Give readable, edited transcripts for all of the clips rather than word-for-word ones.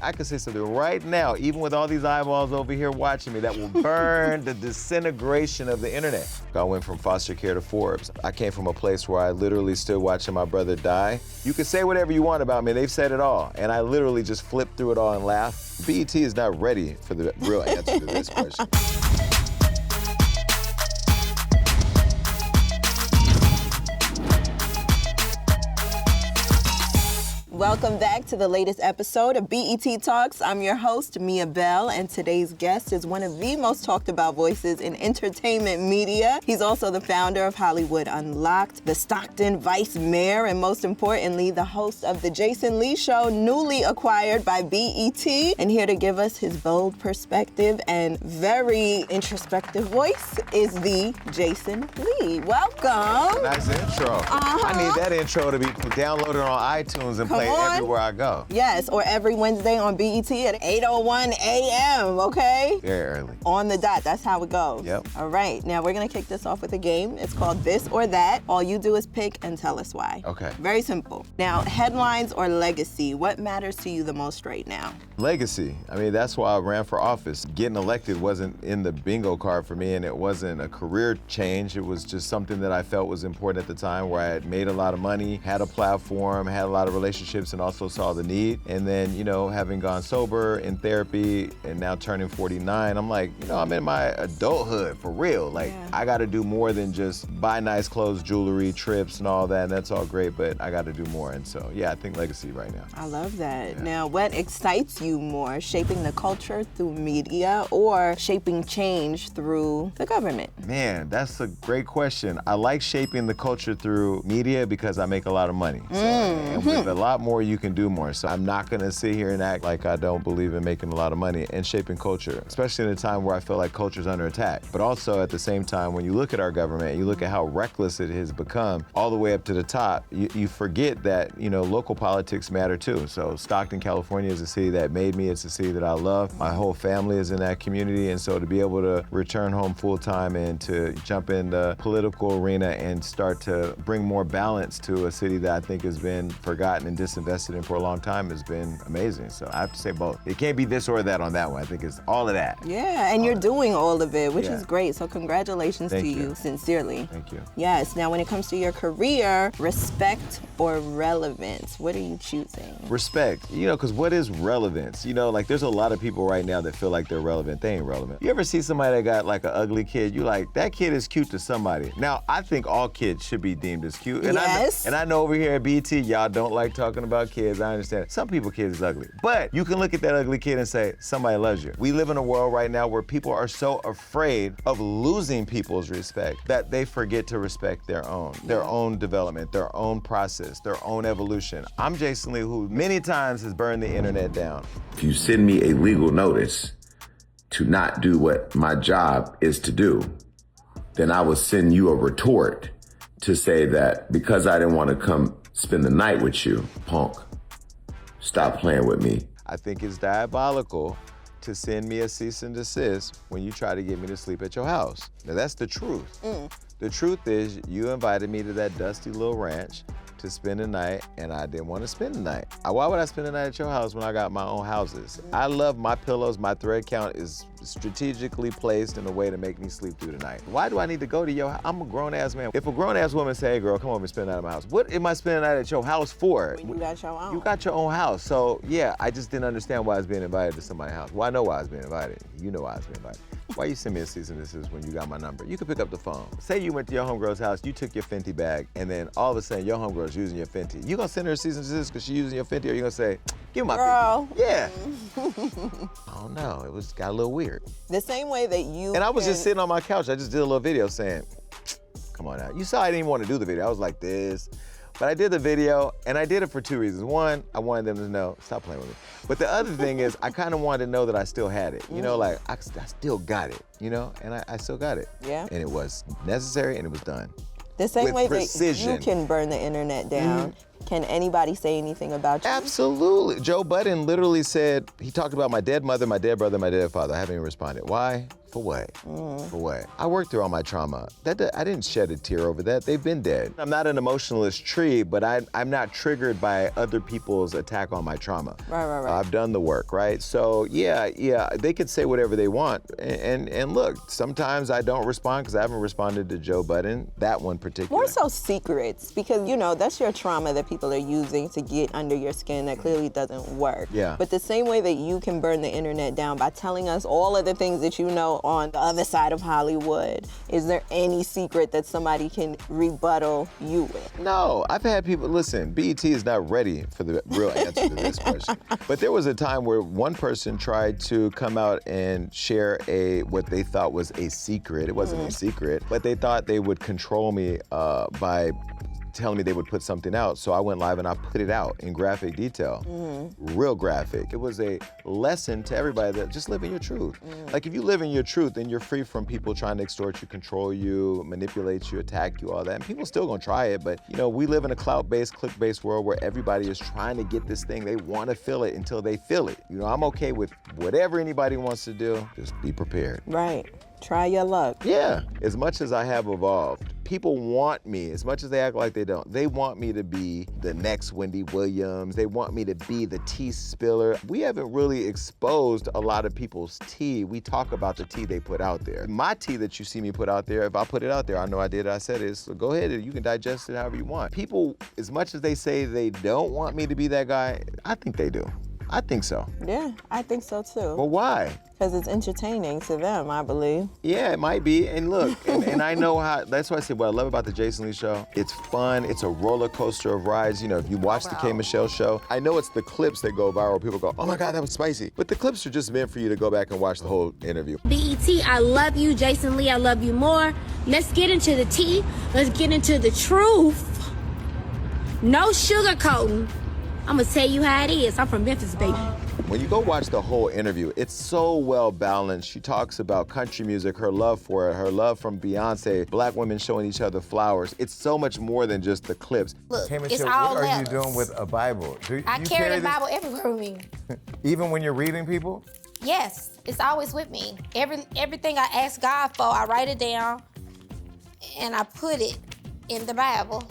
I can say something right now, even with all these eyeballs over here watching me, that will burn the disintegration of the internet. I went from foster care to Forbes. I came from a place where I literally stood watching my brother die. You can say whatever you want about me, they've said it all. And I literally just flipped through it all and laughed. BET is not ready for the real answer to this question. Welcome back to the latest episode of BET Talks. I'm your host, Miabelle, and today's guest is one of the most talked about voices in entertainment media. He's also the founder of Hollywood Unlocked, the Stockton vice mayor, and most importantly, the host of The Jason Lee Show, newly acquired by BET. And here to give us his bold perspective and very introspective voice is the Jason Lee. Welcome. Nice intro. I need that intro to be downloaded on iTunes and played everywhere I go. Yes, or every Wednesday on BET at 8:01 a.m., okay? Very early. On the dot, that's how it goes. Yep. All right, now we're gonna kick this off with a game. It's called This or That. All you do is pick and tell us why. Okay. Very simple. Now, headlines or legacy, what matters to you the most right now? Legacy. I mean, that's why I ran for office. Getting elected wasn't in the bingo card for me, and it wasn't a career change. It was just something that I felt was important at the time, where I had made a lot of money, had a platform, had a lot of relationships, and also saw the need. And then, you know, having gone sober in therapy and now turning 49, I'm like, you know, I'm in my adulthood for real. Like, I gotta do more than just buy nice clothes, jewelry, trips, and all that, and that's all great, but I gotta do more. And so, yeah, I think legacy right now. I love that. Yeah. Now, what excites you more, shaping the culture through media or shaping change through the government? Man, that's a great question. I like shaping the culture through media because I make a lot of money. So, and with a lot more, you can do more. So I'm not gonna sit here and act like I don't believe in making a lot of money and shaping culture, especially in a time where I feel like culture's under attack. But also at the same time, when you look at our government, you look at how reckless it has become all the way up to the top, you forget that, you know, local politics matter too. So Stockton, California is a city that made me. It's a city that I love. My whole family is in that community. And so to be able to return home full time and to jump in the political arena and start to bring more balance to a city that I think has been forgotten and disinvested in for a long time has been amazing. So I have to say both. It can't be this or that on that one. I think it's all of that. Yeah, and you're doing all of it, which is great. So congratulations to you, sincerely. Thank you. Yes, now when it comes to your career, respect or relevance, what are you choosing? Respect, you know, because what is relevance? You know, like there's a lot of people right now that feel like they're relevant. They ain't relevant. You ever see somebody that got like an ugly kid? You like, that kid is cute to somebody. Now, I think all kids should be deemed as cute. And yes. I know over here at BT, y'all don't like talking about kids. I understand. Some people, kids is ugly. But you can look at that ugly kid and say, somebody loves you. We live in a world right now where people are so afraid of losing people's respect that they forget to respect their own development, their own process, their own evolution. I'm Jason Lee, who many times has burned the internet down. If you send me a legal notice to not do what my job is to do, then I will send you a retort to say that because I didn't want to come spend the night with you, punk, stop playing with me. I think it's diabolical to send me a cease and desist when you try to get me to sleep at your house. Now that's the truth. The truth is you invited me to that dusty little ranch to spend the night, and I didn't want to spend the night. Why would I spend the night at your house when I got my own houses? I love my pillows. My thread count is strategically placed in a way to make me sleep through the night. Why do I need to go to your house? I'm a grown-ass man. If a grown-ass woman say, hey girl, come over and spend the night at my house, what am I spending the night at your house for? When you got your own. You got your own house. So yeah, I just didn't understand why I was being invited to somebody's house. Well, I know why I was being invited. You know why I was being invited. Why you send me a cease and desist when you got my number? You could pick up the phone. Say you went to your homegirl's house, you took your Fenty bag, and then all of a sudden your homegirl's using your Fenty. You gonna send her a cease and desist because she's using your Fenty, or you gonna say, give me my Girl. Fenty? Yeah. I don't know, got a little weird. The same way that you And I was just sitting on my couch, I just did a little video saying, come on now. You saw I didn't even want to do the video. I was like this. But I did the video, and I did it for two reasons. One, I wanted them to know, stop playing with me. But the other thing is, I kind of wanted to know that I still had it. You know, like, I still got it, you know? And I still got it. Yeah. And it was necessary, and it was done. The same with way precision. that you can burn the internet down, Can anybody say anything about you? Absolutely. Joe Budden literally said, he talked about my dead mother, my dead brother, my dead father. I haven't even responded. Why? For what? For what? I worked through all my trauma. I didn't shed a tear over that. They've been dead. I'm not an emotionalist tree, but I'm not triggered by other people's attack on my trauma. Right. I've done the work, right? So yeah, they could say whatever they want. And look, sometimes I don't respond because I haven't responded to Joe Budden, that one particular. More so secrets, because that's your trauma that people are using to get under your skin that clearly doesn't work. Yeah. But the same way that you can burn the internet down by telling us all of the things that you know on the other side of Hollywood, is there any secret that somebody can rebuttal you with? No, I've had people, listen, BET is not ready for the real answer to this question. But there was a time where one person tried to come out and share what they thought was a secret. It wasn't a secret, but they thought they would control me by telling me they would put something out. So I went live and I put it out in graphic detail, real graphic. It was a lesson to everybody that just live in your truth. Like if you live in your truth, then you're free from people trying to extort you, control you, manipulate you, attack you, all that. And people still gonna try it, but we live in a clout-based, click-based world where everybody is trying to get this thing. They wanna feel it until they feel it. I'm okay with whatever anybody wants to do, just be prepared. Right. Try your luck. Yeah, as much as I have evolved, people want me, as much as they act like they don't, they want me to be the next Wendy Williams. They want me to be the tea spiller. We haven't really exposed a lot of people's tea. We talk about the tea they put out there. My tea that you see me put out there, if I put it out there, I know I did it, I said it, so go ahead and you can digest it however you want. People, as much as they say they don't want me to be that guy, I think they do. I think so. Yeah, I think so too. But why? Because it's entertaining to them, I believe. Yeah, it might be. And look, and I know how, that's why I said what I love about the Jason Lee show. It's fun, it's a roller coaster of rides. If you watch the K. Michelle show, I know it's the clips that go viral. People go, oh my God, that was spicy. But the clips are just meant for you to go back and watch the whole interview. BET, I love you. Jason Lee, I love you more. Let's get into the tea. Let's get into the truth. No sugarcoating. I'm gonna tell you how it is. I'm from Memphis, baby. When you go watch the whole interview, it's so well balanced. She talks about country music, her love for it, her love from Beyonce, black women showing each other flowers. It's so much more than just the clips. Look, Hey, it's Michelle, all what are you levels. doing with a Bible? I you carry the this Bible everywhere with me. even when you're reading people? Yes, it's always with me. Everything I ask God for, I write it down and I put it in the Bible.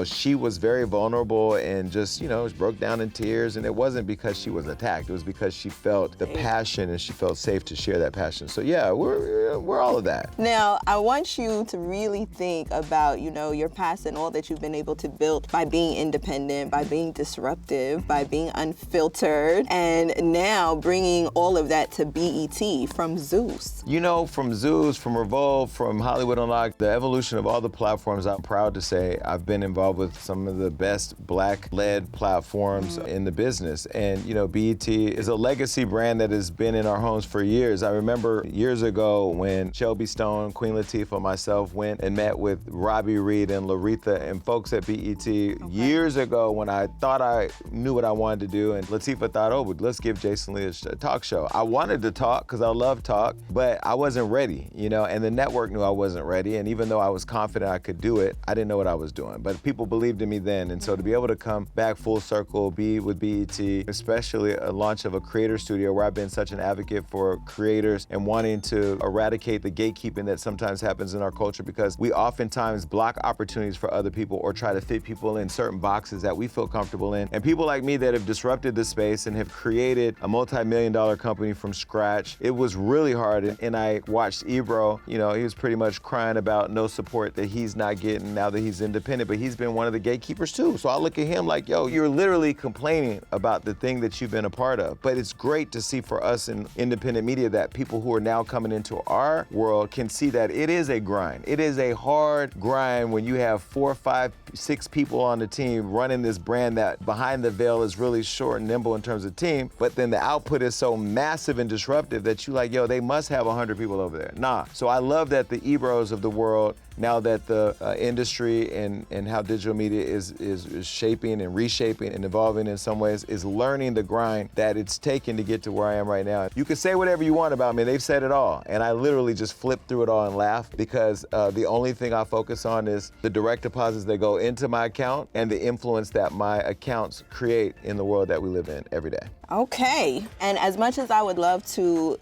She was very vulnerable and just, broke down in tears. And it wasn't because she was attacked. It was because she felt the passion and she felt safe to share that passion. So yeah, we're all of that. Now, I want you to really think about, your past and all that you've been able to build by being independent, by being disruptive, by being unfiltered, and now bringing all of that to BET from Zeus. From Zeus, from Revolt, from Hollywood Unlocked, the evolution of all the platforms, I'm proud to say I've been involved with some of the best Black-led platforms in the business. And, BET is a legacy brand that has been in our homes for years. I remember years ago when Shelby Stone, Queen Latifah, myself went and met with Robbie Reed and Laretha and folks at BET years ago when I thought I knew what I wanted to do. And Latifah thought, let's give Jason Lee a talk show. I wanted to talk because I love talk, but I wasn't ready, and the network knew I wasn't ready. And even though I was confident I could do it, I didn't know what I was doing. But people believed in me then. And so to be able to come back full circle, be with BET, especially a launch of a creator studio where I've been such an advocate for creators and wanting to eradicate the gatekeeping that sometimes happens in our culture because we oftentimes block opportunities for other people or try to fit people in certain boxes that we feel comfortable in. And people like me that have disrupted the space and have created a multi-million-dollar company from scratch, it was really hard. And I watched Ebro, he was pretty much crying about no support that he's not getting now that he's independent, but he's been one of the gatekeepers too. So I look at him like, you're literally complaining about the thing that you've been a part of. But it's great to see for us in independent media that people who are now coming into our world can see that it is a grind. It is a hard grind when you have 4, 5, 6 people on the team running this brand that behind the veil is really short and nimble in terms of team, but then the output is so massive and disruptive that you like, they must have 100 people over there. Nah. So I love that the Ebros of the world now that the industry and how digital media is shaping and reshaping and evolving in some ways, is learning the grind that it's taken to get to where I am right now. You can say whatever you want about me, they've said it all. And I literally just flip through it all and laugh, because the only thing I focus on is the direct deposits that go into my account and the influence that my accounts create in the world that we live in every day. Okay. And as much as I would love to,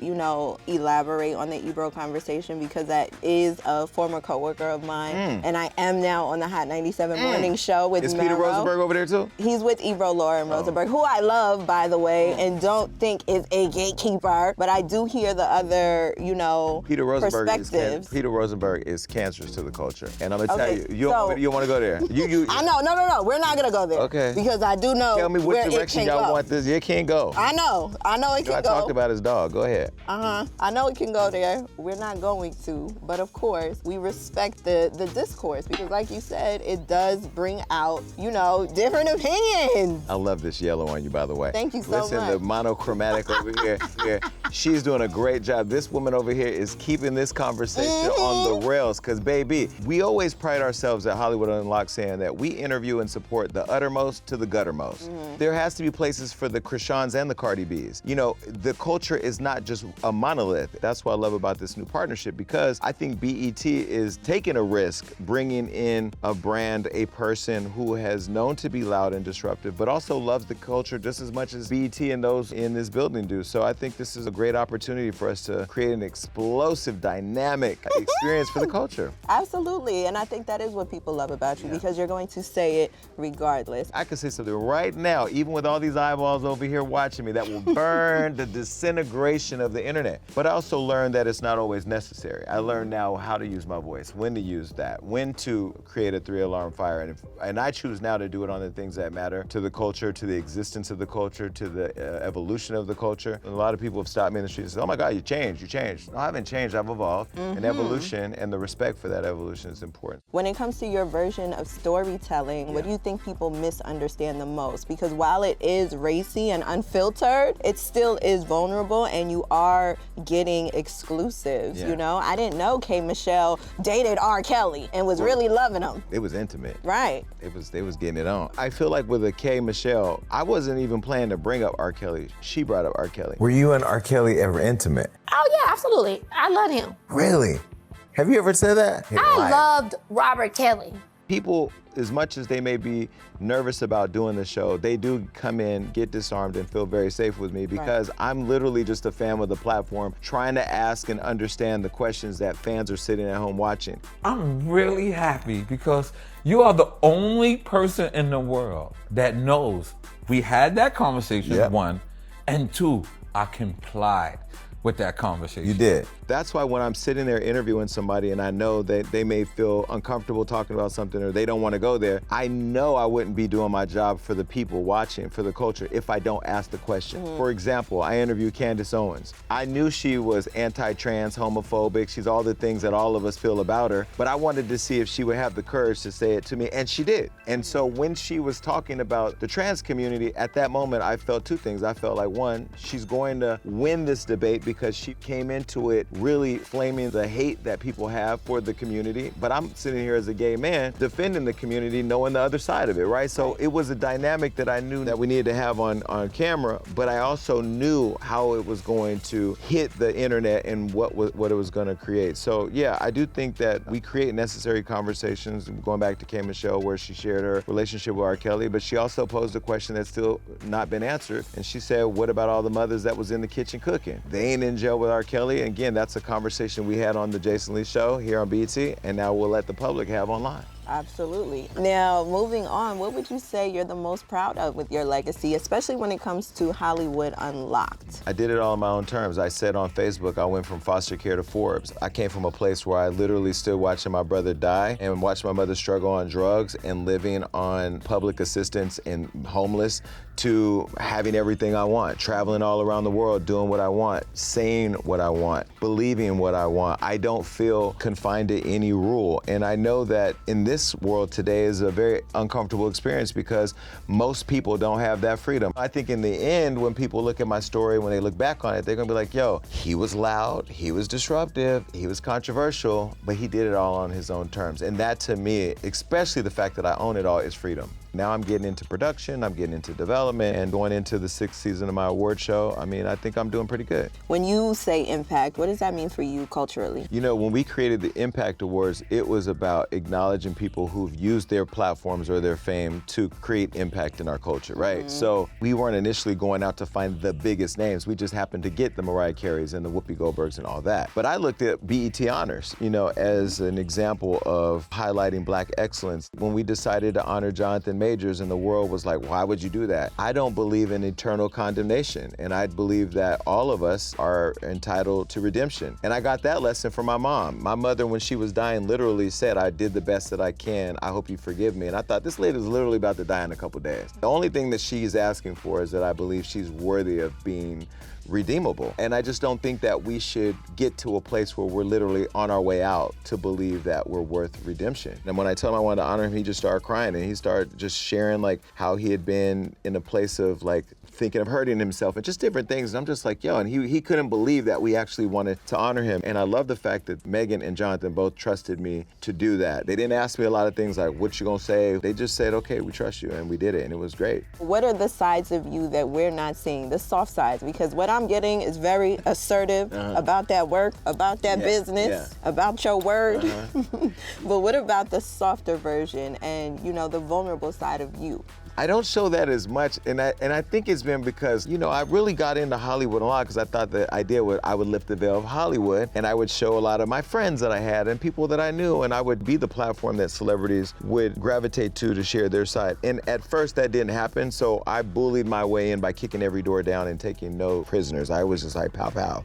elaborate on the Ebro conversation, because that is a former coworker of mine, and I am now on the Hot 97 morning show with Is Mero. Peter Rosenberg over there too? He's with Ebro, Laura, and Rosenberg, who I love, by the way, and don't think is a gatekeeper, but I do hear the other, Peter Rosenberg perspectives. Peter Rosenberg is cancerous to the culture. And I'm gonna tell Okay, you, you want to go there. I know, no, we're not gonna go there. Okay. Because I do know Tell me where what direction it can y'all go. want this. It can't go. I know it can I go. talked about his dog. Go ahead. I know it can go there. We're not going to, but of course, we respect the discourse, because like you said, it does bring out, different opinions. I love this yellow on you, by the way. Thank you so Listen, much. the monochromatic over here, she's doing a great job. This woman over here is keeping this conversation on the rails, because baby, we always pride ourselves at Hollywood Unlocked saying that we interview and support the uttermost to the guttermost. There has to be places for the Krishans and the Cardi B's. The culture is not just a monolith. That's what I love about this new partnership, because I think BET is taking a risk bringing in a brand, a person who has known to be loud and disruptive, but also loves the culture just as much as BET and those in this building do. So I think this is a great opportunity for us to create an explosive, dynamic experience for the culture. Absolutely, and I think that is what people love about you, because you're going to say it regardless. I could say something right now, even with all these eyeballs over here watching me, that will burn the disintegration of the internet. But I also learned that it's not always necessary. I learned now how to use my voice, when to use that, when to create a 3-alarm fire. And I choose now to do it on the things that matter to the culture, to the existence of the culture, to the evolution of the culture. And a lot of people have stopped me in the street and said, oh my God, you changed. No, I haven't changed, I've evolved. And evolution and the respect for that evolution is important. When it comes to your version of storytelling, what do you think people misunderstand the most? Because while it is racy and unfiltered, it still is vulnerable, and you are getting exclusives, I didn't know K. Michelle dated R. Kelly and was really loving him. It was intimate. Right. They was getting it on. I feel like with a K. Michelle, I wasn't even planning to bring up R. Kelly. She brought up R. Kelly. Were you and R. Kelly ever intimate? Oh yeah, absolutely. I love him. Really? Have you ever said that? I loved Robert Kelly. People, as much as they may be nervous about doing the show, they do come in, get disarmed, and feel very safe with me, because I'm literally just a fan of the platform, trying to ask and understand the questions that fans are sitting at home watching. I'm really happy because you are the only person in the world that knows we had that conversation, one, and two, I complied with that conversation. You did. That's why when I'm sitting there interviewing somebody and I know that they may feel uncomfortable talking about something or they don't want to go there, I know I wouldn't be doing my job for the people watching, for the culture, if I don't ask the question. For example, I interviewed Candace Owens. I knew she was anti-trans, homophobic. She's all the things that all of us feel about her, but I wanted to see if she would have the courage to say it to me, and she did. And so when she was talking about the trans community, at that moment, I felt two things. I felt like, one, she's going to win this debate because she came into it really flaming the hate that people have for the community. But I'm sitting here as a gay man defending the community, knowing the other side of it, right? So it was a dynamic that I knew that we needed to have on camera, but I also knew how it was going to hit the internet and what it was going to create. So yeah, I do think that we create necessary conversations, going back to K. Michelle, where she shared her relationship with R. Kelly, but she also posed a question that's still not been answered. And she said, what about all the mothers that was in the kitchen cooking? They ain't in jail with R. Kelly. And again, that's a conversation we had on the Jason Lee Show here on BET, and now we'll let the public have online. Absolutely. Now, moving on, what would you say you're the most proud of with your legacy, especially when it comes to Hollywood Unlocked? I did it all on my own terms. I said on Facebook, I went from foster care to Forbes. I came from a place where I literally stood watching my brother die and watched my mother struggle on drugs and living on public assistance and homeless, to having everything I want, traveling all around the world, doing what I want, saying what I want, believing what I want. I don't feel confined to any rule. And I know that in this world today is a very uncomfortable experience because most people don't have that freedom. I think in the end, when people look at my story, when they look back on it, they're gonna be like, yo, he was loud, he was disruptive, he was controversial, but he did it all on his own terms. And that to me, especially the fact that I own it all, is freedom. Now I'm getting into production, I'm getting into development, and going into the 6th season of my award show. I mean, I think I'm doing pretty good. When you say impact, what does that mean for you culturally? You know, when we created the Impact Awards, it was about acknowledging people who've used their platforms or their fame to create impact in our culture, right? So we weren't initially going out to find the biggest names. We just happened to get the Mariah Careys and the Whoopi Goldbergs and all that. But I looked at BET Honors, you know, as an example of highlighting Black excellence. When we decided to honor Jonathan Majors and the world was like, why would you do that? I don't believe in eternal condemnation. And I believe that all of us are entitled to redemption. And I got that lesson from my mom. My mother, when she was dying, literally said, I did the best that I can. I hope you forgive me. And I thought, this lady's literally about to die in a couple days. The only thing that she's asking for is that I believe she's worthy of being redeemable. And I just don't think that we should get to a place where we're literally on our way out to believe that we're worth redemption. And when I told him I wanted to honor him, he just started crying and he started just sharing like how he had been in a place of like thinking of hurting himself and just different things. And I'm just like, yo, and he couldn't believe that we actually wanted to honor him. And I love the fact that Megan and Jonathan both trusted me to do that. They didn't ask me a lot of things like, what you gonna say? They just said, okay, we trust you, and we did it, and it was great. What are the sides of you that we're not seeing, the soft sides? Because what I'm getting is very assertive about that work, about that business, about your word. But what about the softer version and, you know, the vulnerable side of you? I don't show that as much, and I think it's been because, you know, I really got into Hollywood a lot because I thought the idea was I would lift the veil of Hollywood, and I would show a lot of my friends that I had and people that I knew, and I would be the platform that celebrities would gravitate to share their side. And at first that didn't happen, so I bullied my way in by kicking every door down and taking no prisoners. I was just like, pow, pow.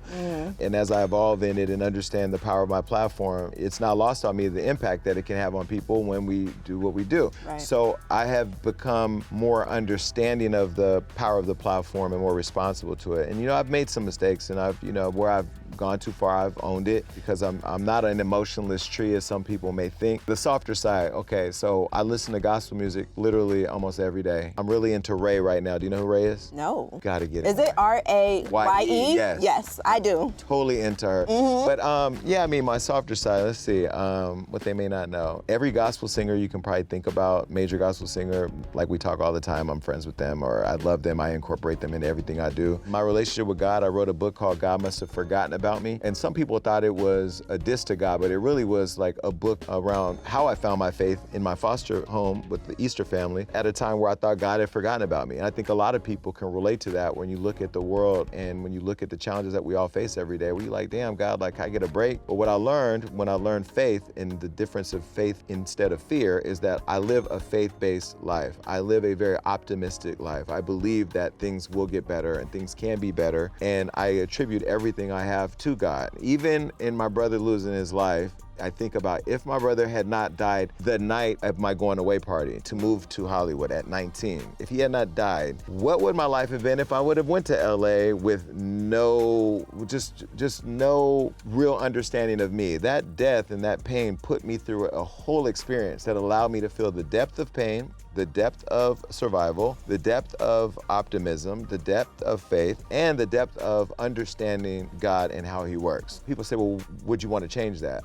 And as I evolve in it and understand the power of my platform, it's not lost on me the impact that it can have on people when we do what we do. Right. So I have become more understanding of the power of the platform and more responsible to it. And you know, I've made some mistakes, and I've, you know, where I've gone too far, I've owned it because I'm not an emotionless tree as some people may think. The softer side, okay, so I listen to gospel music literally almost every day. I'm really into Ray right now. Do you know who Ray is? No. Gotta get it. Is it R-A-Y-E? Yes. Yes, I do. Totally into her. But yeah, I mean, my softer side, let's see, what they may not know. Every gospel singer you can probably think about, major gospel singer, like we talk all the time, I'm friends with them, or I love them, I incorporate them into everything I do. My relationship with God, I wrote a book called God Must Have Forgotten About Me. And some people thought it was a diss to God, but it really was like a book around how I found my faith in my foster home with the Easter family at a time where I thought God had forgotten about me. And I think a lot of people can relate to that when you look at the world and when you look at the challenges that we all face every day, where you're like, damn, God, like, can I get a break? But what I learned when I learned faith and the difference of faith instead of fear is that I live a faith-based life. I live a very optimistic life. I believe that things will get better and things can be better. And I attribute everything I have to God. Even in my brother losing his life, I think about if my brother had not died the night of my going away party to move to Hollywood at 19, if he had not died, what would my life have been if I would have went to LA with no, just no real understanding of me? That death and that pain put me through a whole experience that allowed me to feel the depth of pain, the depth of survival, the depth of optimism, the depth of faith, and the depth of understanding God and how he works. People say, well, would you want to change that?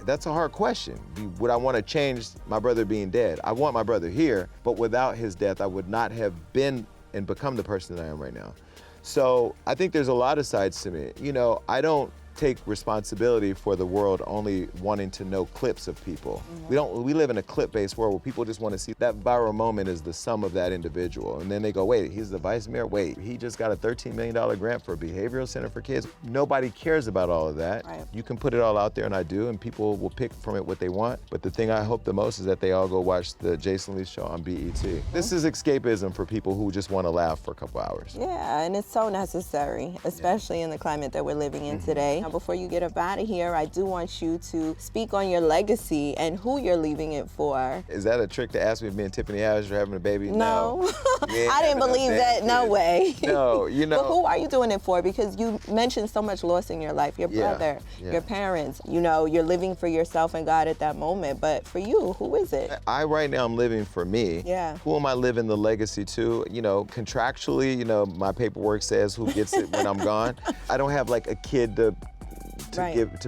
That's a hard question. Would I want to change my brother being dead? I want my brother here, but without his death, I would not have been and become the person that I am right now. So I think there's a lot of sides to me. You know, I don't take responsibility for the world only wanting to know clips of people. We live in a clip-based world where people just want to see that viral moment is the sum of that individual. And then they go, wait, he's the vice mayor? Wait, he just got a $13 million grant for a behavioral center for kids. Nobody cares about all of that. Right. You can put it all out there, and I do, and people will pick from it what they want. But the thing I hope the most is that they all go watch the Jason Lee show on BET. This is escapism for people who just want to laugh for a couple hours. Yeah, and it's so necessary, especially in the climate that we're living in today. before you get up out of here, I do want you to speak on your legacy and who you're leaving it for. Is that a trick to ask me if me and Tiffany Haddish are having a baby? No. We ain't I didn't having no believe damn that. No kid. way. No, you know. But who are you doing it for? Because you mentioned so much loss in your life. Your brother, your parents. You know, you're living for yourself and God at that moment. But for you, who is it? I right now I'm living for me. Yeah. Who am I living the legacy to? You know, contractually, you know, my paperwork says who gets it when I'm gone. I don't have like a kid to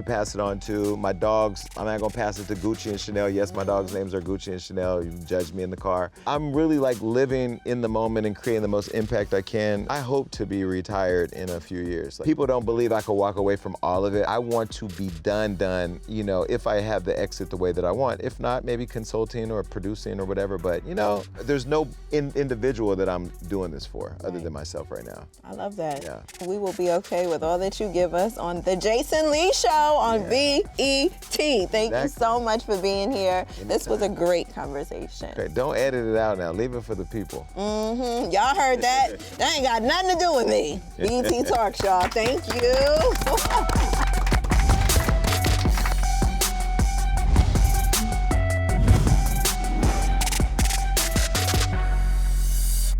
pass it on to. My dogs, I'm not gonna pass it to Gucci and Chanel. Yes, my dogs' names are Gucci and Chanel. You judge me in the car. I'm really like living in the moment and creating the most impact I can. I hope to be retired in a few years. Like, people don't believe I could walk away from all of it. I want to be done, you know, if I have the exit the way that I want. If not, maybe consulting or producing or whatever. But, you know, there's no individual that I'm doing this for other than myself right now. I love that. Yeah. We will be okay with all that you give us on the Jason Lee Show on BET. Thank you so much for being here. This was a great conversation. Okay, don't edit it out now. Leave it for the people. Y'all heard that? That ain't got nothing to do with me. BET Talks, y'all. Thank you.